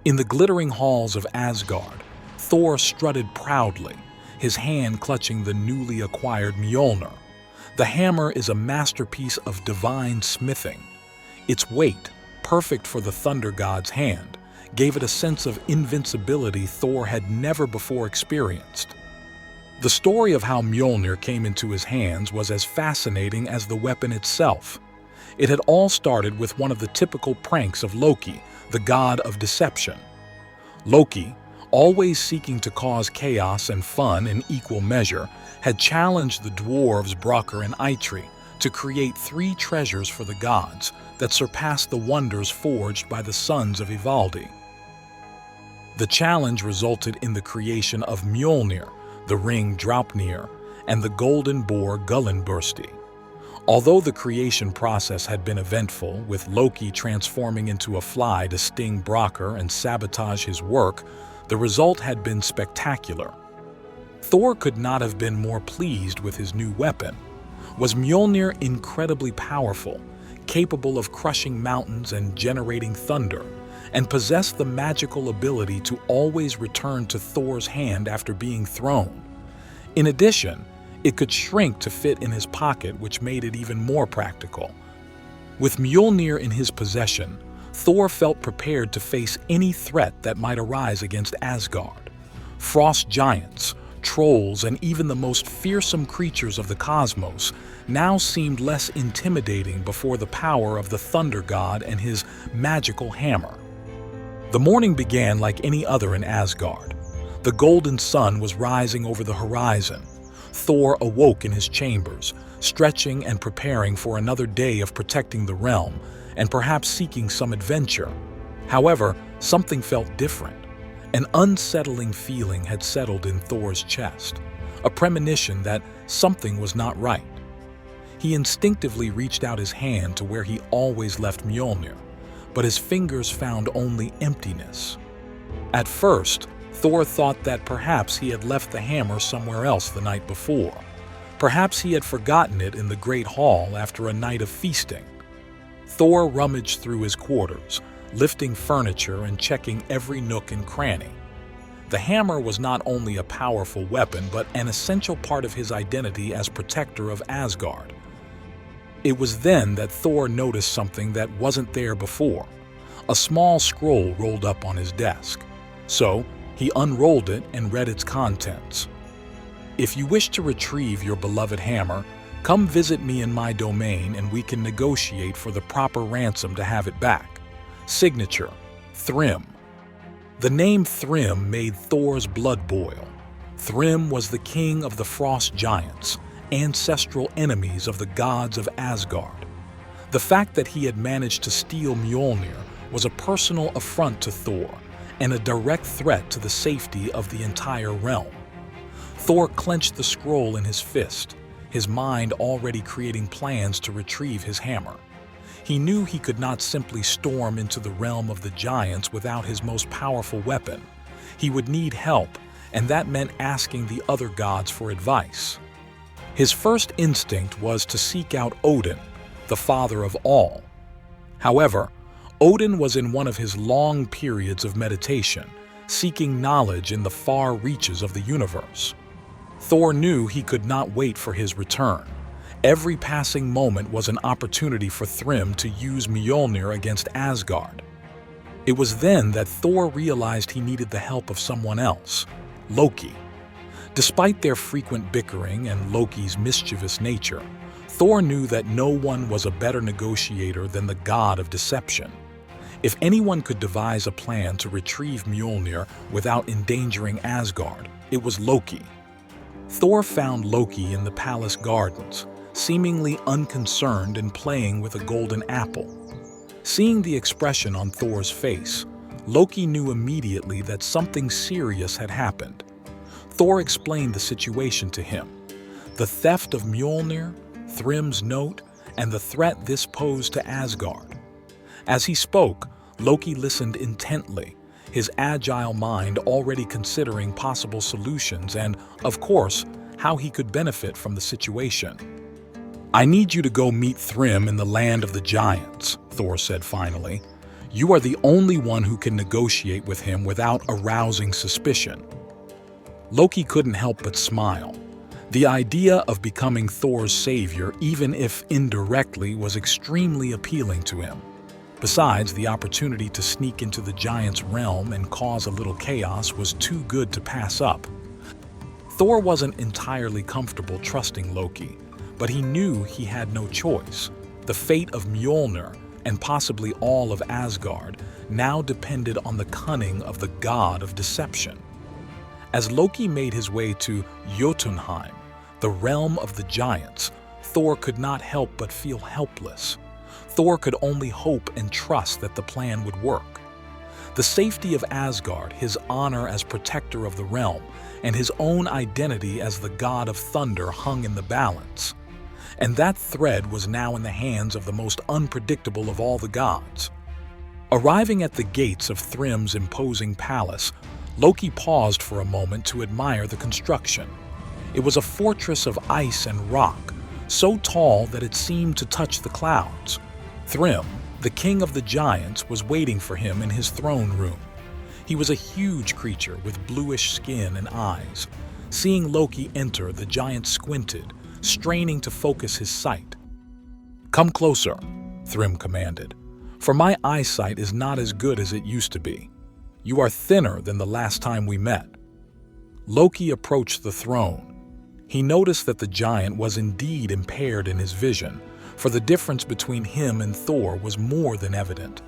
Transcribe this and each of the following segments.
In the glittering halls of Asgard, Thor strutted proudly, his hand clutching the newly acquired Mjolnir. The hammer is a masterpiece of divine smithing. Its weight, perfect for the thunder god's hand, gave it a sense of invincibility Thor had never before experienced. The story of how Mjolnir came into his hands was as fascinating as the weapon itself. It had all started with one of the typical pranks of Loki, the god of deception. Loki, always seeking to cause chaos and fun in equal measure, had challenged the dwarves Brokkr and Eitri to create 3 treasures for the gods that surpassed the wonders forged by the sons of Ivaldi. The challenge resulted in the creation of Mjolnir, the ring Draupnir, and the golden boar Gullinbursti. Although the creation process had been eventful, with Loki transforming into a fly to sting Brokkr and sabotage his work, the result had been spectacular. Thor could not have been more pleased with his new weapon. Was Mjolnir incredibly powerful, capable of crushing mountains and generating thunder, and possessed the magical ability to always return to Thor's hand after being thrown. In addition, it could shrink to fit in his pocket, which made it even more practical. With Mjolnir in his possession, Thor felt prepared to face any threat that might arise against Asgard. Frost giants, trolls, and even the most fearsome creatures of the cosmos now seemed less intimidating before the power of the thunder god and his magical hammer. The morning began like any other in Asgard. The golden sun was rising over the horizon. Thor awoke in his chambers, stretching and preparing for another day of protecting the realm, and perhaps seeking some adventure. However, something felt different. An unsettling feeling had settled in Thor's chest, a premonition that something was not right. He instinctively reached out his hand to where he always left Mjolnir, but his fingers found only emptiness. At first, Thor thought that perhaps he had left the hammer somewhere else the night before. Perhaps he had forgotten it in the Great Hall after a night of feasting. Thor rummaged through his quarters, lifting furniture and checking every nook and cranny. The hammer was not only a powerful weapon, but an essential part of his identity as protector of Asgard. It was then that Thor noticed something that wasn't there before. A small scroll rolled up on his desk. So, he unrolled it and read its contents. "If you wish to retrieve your beloved hammer, come visit me in my domain and we can negotiate for the proper ransom to have it back. Signature, Thrym." The name Thrym made Thor's blood boil. Thrym was the king of the frost giants, ancestral enemies of the gods of Asgard. The fact that he had managed to steal Mjolnir was a personal affront to Thor, and a direct threat to the safety of the entire realm. Thor clenched the scroll in his fist, his mind already creating plans to retrieve his hammer. He knew he could not simply storm into the realm of the giants without his most powerful weapon. He would need help, and that meant asking the other gods for advice. His first instinct was to seek out Odin, the father of all. However, Odin was in one of his long periods of meditation, seeking knowledge in the far reaches of the universe. Thor knew he could not wait for his return. Every passing moment was an opportunity for Thrym to use Mjolnir against Asgard. It was then that Thor realized he needed the help of someone else, Loki. Despite their frequent bickering and Loki's mischievous nature, Thor knew that no one was a better negotiator than the god of deception. If anyone could devise a plan to retrieve Mjolnir without endangering Asgard, it was Loki. Thor found Loki in the palace gardens, seemingly unconcerned and playing with a golden apple. Seeing the expression on Thor's face, Loki knew immediately that something serious had happened. Thor explained the situation to him: the theft of Mjolnir, Thrym's note, and the threat this posed to Asgard. As he spoke, Loki listened intently, his agile mind already considering possible solutions and, of course, how he could benefit from the situation. "I need you to go meet Thrym in the land of the giants," Thor said finally. You are the only one who can negotiate with him without arousing suspicion." Loki couldn't help but smile. The idea of becoming Thor's savior, even if indirectly, was extremely appealing to him. Besides, the opportunity to sneak into the giant's realm and cause a little chaos was too good to pass up. Thor wasn't entirely comfortable trusting Loki, but he knew he had no choice. The fate of Mjolnir, and possibly all of Asgard, now depended on the cunning of the god of deception. As Loki made his way to Jotunheim, the realm of the giants, Thor could not help but feel helpless. Thor could only hope and trust that the plan would work. The safety of Asgard, his honor as protector of the realm, and his own identity as the god of thunder hung in the balance. And that thread was now in the hands of the most unpredictable of all the gods. Arriving at the gates of Thrym's imposing palace, Loki paused for a moment to admire the construction. It was a fortress of ice and rock, so tall that it seemed to touch the clouds. Thrym, the king of the giants, was waiting for him in his throne room. He was a huge creature with bluish skin and eyes. Seeing Loki enter, the giant squinted, straining to focus his sight. "Come closer," Thrym commanded, "for my eyesight is not as good as it used to be. You are thinner than the last time we met." Loki approached the throne. He noticed that the giant was indeed impaired in his vision, for the difference between him and Thor was more than evident.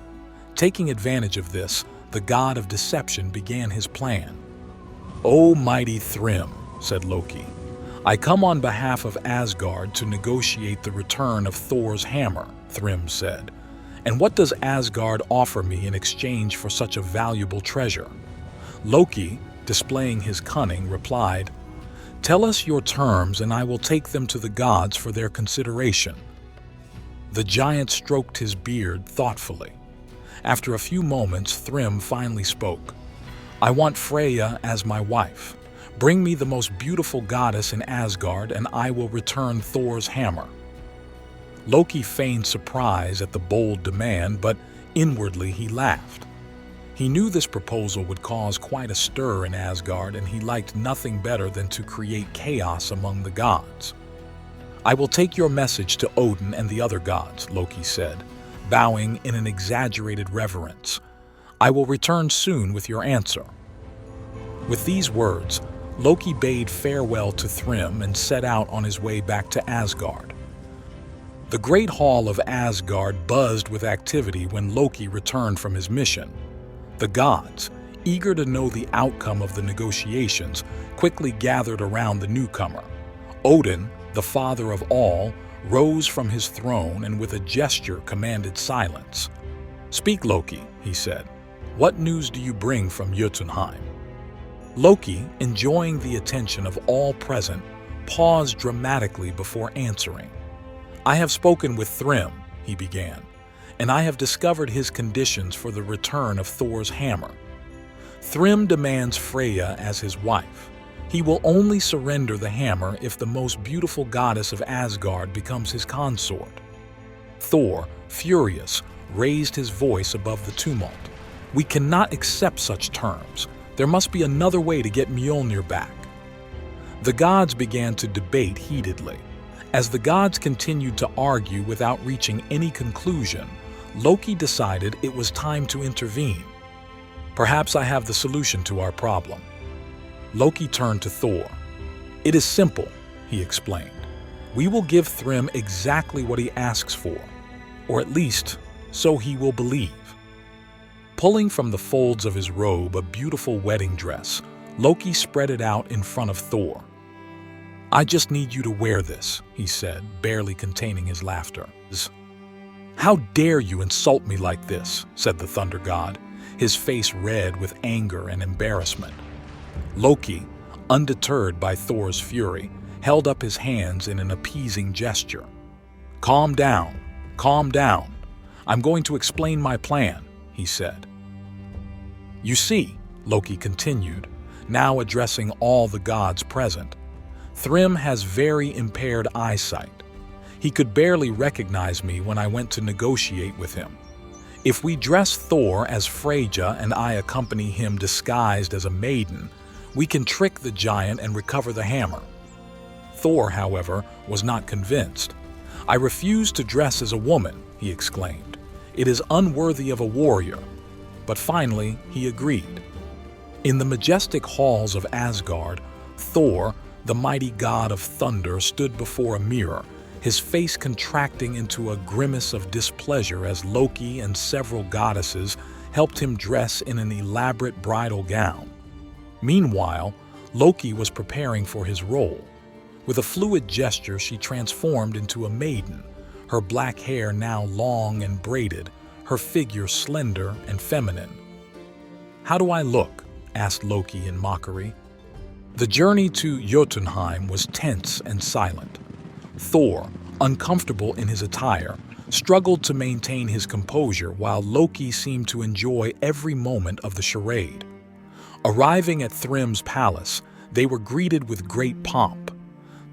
Taking advantage of this, the god of deception began his plan. "O mighty Thrym," said Loki, "I come on behalf of Asgard to negotiate the return of Thor's hammer," Thrym said. "And what does Asgard offer me in exchange for such a valuable treasure?" Loki, displaying his cunning, replied, "Tell us your terms and I will take them to the gods for their consideration." The giant stroked his beard thoughtfully. After a few moments, Thrym finally spoke. "I want Freya as my wife. Bring me the most beautiful goddess in Asgard and I will return Thor's hammer." Loki feigned surprise at the bold demand, but inwardly he laughed. He knew this proposal would cause quite a stir in Asgard, and he liked nothing better than to create chaos among the gods. "I will take your message to Odin and the other gods," Loki said, bowing in an exaggerated reverence. "I will return soon with your answer." With these words, Loki bade farewell to Thrym and set out on his way back to Asgard. The great hall of Asgard buzzed with activity when Loki returned from his mission. The gods, eager to know the outcome of the negotiations, quickly gathered around the newcomer. Odin, the father of all, rose from his throne and with a gesture commanded silence. "Speak, Loki," he said. "What news do you bring from Jotunheim?" Loki, enjoying the attention of all present, paused dramatically before answering. "I have spoken with Thrym," he began, "and I have discovered his conditions for the return of Thor's hammer. Thrym demands Freya as his wife. He will only surrender the hammer if the most beautiful goddess of Asgard becomes his consort." Thor, furious, raised his voice above the tumult. "We cannot accept such terms. There must be another way to get Mjolnir back." The gods began to debate heatedly. As the gods continued to argue without reaching any conclusion, Loki decided it was time to intervene. "Perhaps I have the solution to our problem." Loki turned to Thor. "It is simple," he explained. "We will give Thrym exactly what he asks for, or at least, so he will believe." Pulling from the folds of his robe a beautiful wedding dress, Loki spread it out in front of Thor. "I just need you to wear this," he said, barely containing his laughter. "How dare you insult me like this?" said the thunder god, his face red with anger and embarrassment. Loki, undeterred by Thor's fury, held up his hands in an appeasing gesture. Calm down. I'm going to explain my plan," he said. "You see," Loki continued, now addressing all the gods present, "Thrym has very impaired eyesight. He could barely recognize me when I went to negotiate with him. If we dress Thor as Freya and I accompany him disguised as a maiden, we can trick the giant and recover the hammer." Thor, however, was not convinced. "I refuse to dress as a woman," he exclaimed. "It is unworthy of a warrior." But finally, he agreed. In the majestic halls of Asgard, Thor, the mighty god of thunder, stood before a mirror, his face contracting into a grimace of displeasure as Loki and several goddesses helped him dress in an elaborate bridal gown. Meanwhile, Loki was preparing for his role. With a fluid gesture, she transformed into a maiden, her black hair now long and braided, her figure slender and feminine. "How do I look?" asked Loki in mockery. The journey to Jotunheim was tense and silent. Thor, uncomfortable in his attire, struggled to maintain his composure while Loki seemed to enjoy every moment of the charade. Arriving at Thrym's palace, they were greeted with great pomp.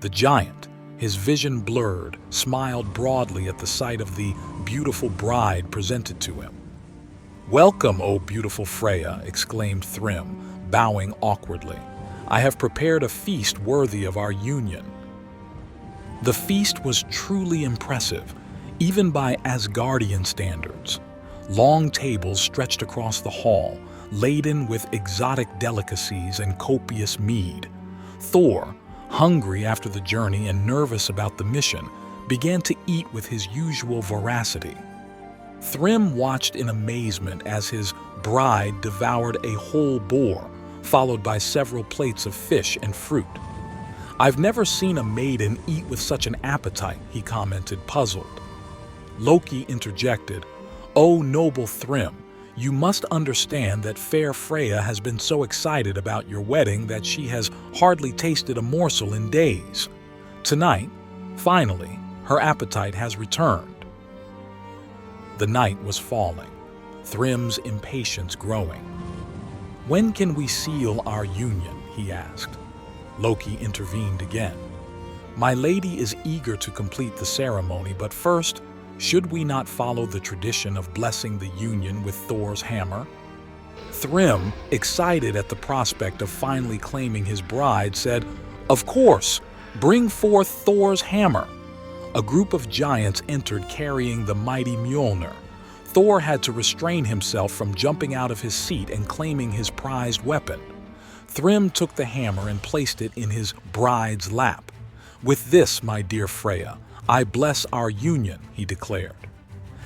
The giant, his vision blurred, smiled broadly at the sight of the beautiful bride presented to him. "Welcome, O beautiful Freya," exclaimed Thrym, bowing awkwardly. "I have prepared a feast worthy of our union." The feast was truly impressive, even by Asgardian standards. Long tables stretched across the hall, laden with exotic delicacies and copious mead. Thor, hungry after the journey and nervous about the mission, began to eat with his usual voracity. Thrym watched in amazement as his bride devoured a whole boar, followed by several plates of fish and fruit. "I've never seen a maiden eat with such an appetite," he commented, puzzled. Loki interjected, "O noble Thrym, you must understand that fair Freya has been so excited about your wedding that she has hardly tasted a morsel in days. Tonight, finally, her appetite has returned." The night was falling, Thrym's impatience growing. "When can we seal our union?" he asked. Loki intervened again. "My lady is eager to complete the ceremony, but first, should we not follow the tradition of blessing the union with Thor's hammer?" Thrym, excited at the prospect of finally claiming his bride, said, "Of course, bring forth Thor's hammer." A group of giants entered carrying the mighty Mjolnir. Thor had to restrain himself from jumping out of his seat and claiming his prized weapon. Thrym took the hammer and placed it in his bride's lap. "With this, my dear Freya, I bless our union," he declared.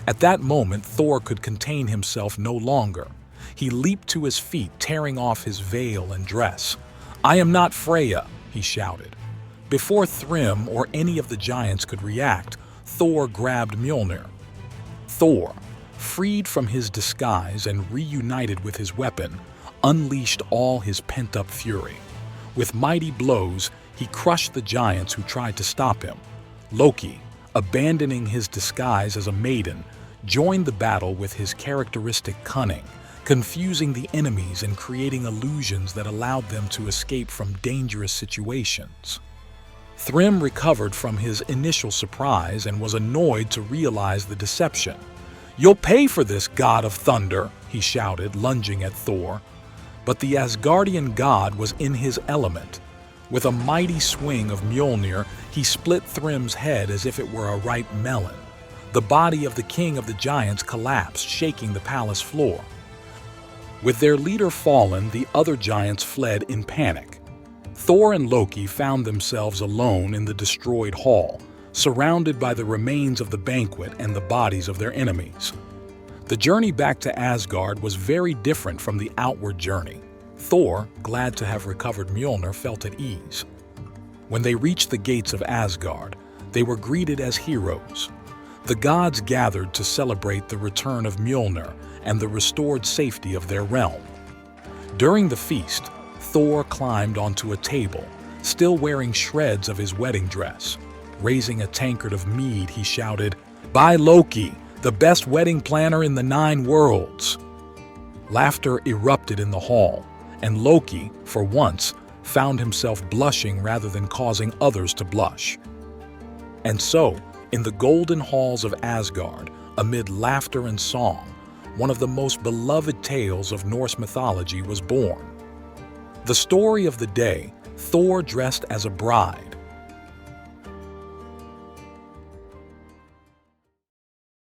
At that moment, Thor could contain himself no longer. He leaped to his feet, tearing off his veil and dress. "I am not Freya," he shouted. Before Thrym or any of the giants could react, Thor grabbed Mjolnir. Thor, freed from his disguise and reunited with his weapon, unleashed all his pent-up fury. With mighty blows, he crushed the giants who tried to stop him. Loki, abandoning his disguise as a maiden, joined the battle with his characteristic cunning, confusing the enemies and creating illusions that allowed them to escape from dangerous situations. Thrym recovered from his initial surprise and was annoyed to realize the deception. "You'll pay for this, god of thunder," he shouted, lunging at Thor. But the Asgardian god was in his element. With a mighty swing of Mjolnir, he split Thrym's head as if it were a ripe melon. The body of the king of the giants collapsed, shaking the palace floor. With their leader fallen, the other giants fled in panic. Thor and Loki found themselves alone in the destroyed hall, surrounded by the remains of the banquet and the bodies of their enemies. The journey back to Asgard was very different from the outward journey. Thor, glad to have recovered Mjolnir, felt at ease. When they reached the gates of Asgard, they were greeted as heroes. The gods gathered to celebrate the return of Mjolnir and the restored safety of their realm. During the feast, Thor climbed onto a table, still wearing shreds of his wedding dress. Raising a tankard of mead, he shouted, "By Loki, the best wedding planner in the 9 worlds!" Laughter erupted in the hall, and Loki, for once, found himself blushing rather than causing others to blush. And so, in the golden halls of Asgard, amid laughter and song, one of the most beloved tales of Norse mythology was born. The story of the day, Thor dressed as a bride,